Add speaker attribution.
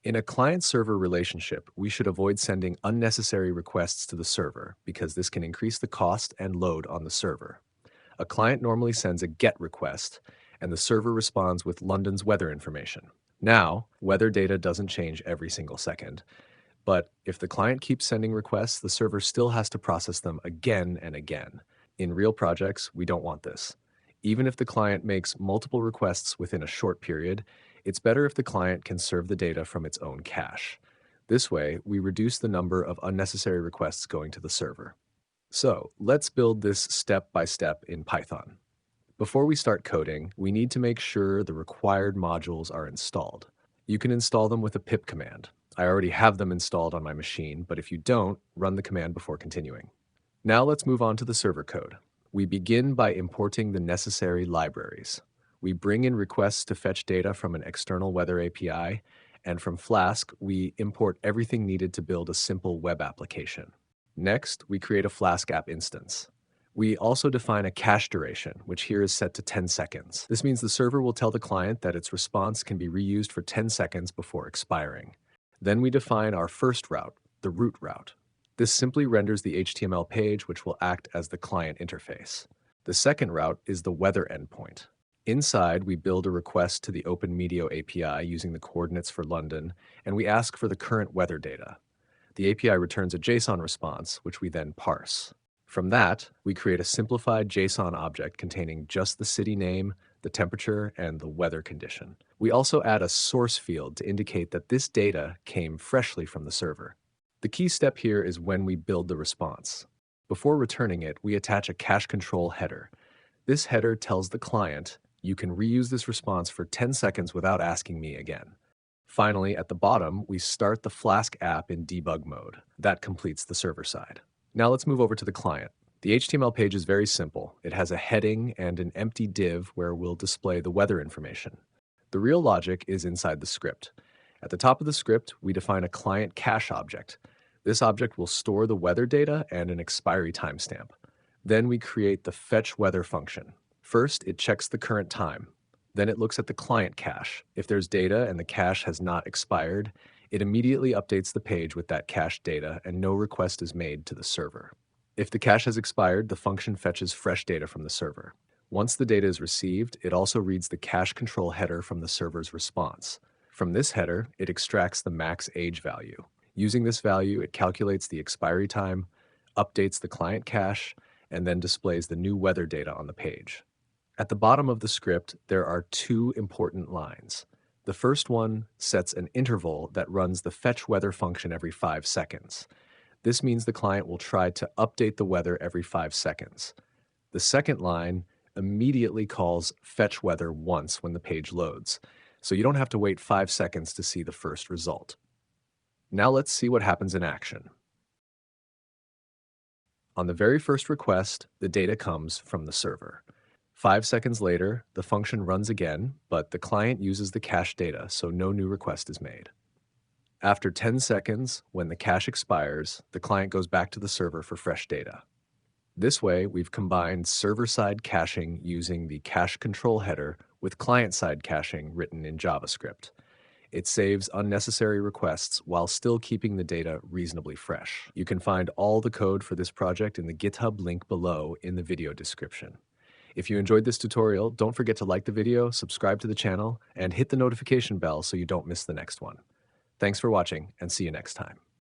Speaker 1: In a client-server relationship, we should avoid sending unnecessary requests to the server because this can increase the cost and load on the server. A client normally sends a GET request, and the server responds with London's weather information. Now, weather data doesn't change every single second, but if the client keeps sending requests, the server still has to process them again and again. In real projects, we don't want this. Even if the client makes multiple requests within a short period, it's better if the client can serve the data from its own cache. This way, we reduce the number of unnecessary requests going to the server. So, let's build this step by step in Python. Before we start coding, we need to make sure the required modules are installed. You can install them with a pip command. I already have them installed on my machine, but if you don't, run the command before continuing. Now let's move on to the server code. We begin by importing the necessary libraries. We bring in requests to fetch data from an external weather API, and from Flask, we import everything needed to build a simple web application. Next, we create a Flask app instance. We also define a cache duration, which here is set to 10 seconds. This means the server will tell the client that its response can be reused for 10 seconds before expiring. Then we define our first route, the root route. This simply renders the HTML page, which will act as the client interface. The second route is the weather endpoint. Inside, we build a request to the OpenMedio API using the coordinates for London, and we ask for the current weather data. The API returns a JSON response, which we then parse. From that, we create a simplified JSON object containing just the city name, the temperature, and the weather condition. We also add a source field to indicate that this data came freshly from the server. The key step here is when we build the response. Before returning it, we attach a cache control header. This header tells the client, you can reuse this response for 10 seconds without asking me again. Finally, at the bottom, we start the Flask app in debug mode. That completes the server side. Now let's move over to the client. The HTML page is very simple. It has a heading and an empty div where we'll display the weather information. The real logic is inside the script. At the top of the script, we define a client cache object. This object will store the weather data and an expiry timestamp. Then we create the fetch weather function. First, it checks the current time. Then it looks at the client cache. If there's data and the cache has not expired, it immediately updates the page with that cached data and no request is made to the server. If the cache has expired, the function fetches fresh data from the server. Once the data is received, it also reads the cache control header from the server's response. From this header, it extracts the max age value. Using this value, it calculates the expiry time, updates the client cache, and then displays the new weather data on the page. At the bottom of the script, there are two important lines. The first one sets an interval that runs the fetch weather function every 5 seconds. This means the client will try to update the weather every 5 seconds. The second line immediately calls fetch weather once when the page loads, so you don't have to wait 5 seconds to see the first result. Now let's see what happens in action. On the very first request, the data comes from the server. 5 seconds later, the function runs again, but the client uses the cache data, so no new request is made. After 10 seconds, when the cache expires, the client goes back to the server for fresh data. This way, we've combined server-side caching using the cache control header with client-side caching written in JavaScript. It saves unnecessary requests while still keeping the data reasonably fresh. You can find all the code for this project in the GitHub link below in the video description. If you enjoyed this tutorial, don't forget to like the video, subscribe to the channel, and hit the notification bell so you don't miss the next one. Thanks for watching, and see you next time.